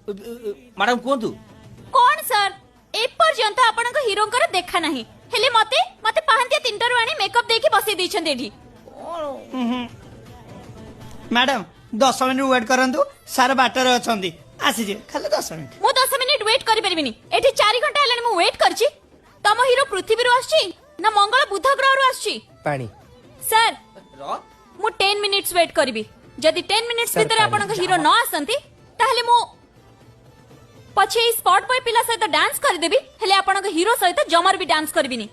Madam कहतु कौन sir एपर्यंत आपण हीरो देखा नहीं हेले मते मते पाहंतिया 3 आनी मेकअप देकी बसई दैछन एठी। मैडम 10 मिनिट वेट करंतु सारे बाटर अछंती आसी जे खाली 10 मिनिट। मु 10 मिनिट वेट करि परिबिनी एठी 4 घंटा हेलानी मु वेट करछि। तम हीरो पृथ्वी रु आछी ना मंगल बुध ग्रह रु आछी पानी सर मु 10 मिनिट्स वेट करबी जदि 10 मिनिट्स सर, भीतर आपण हीरो न आसंती ताहले मु पछे स्पॉट बॉय पिला सहित डांस कर देबी हेले आपण हीरो सहित जमर भी डांस करबिनी।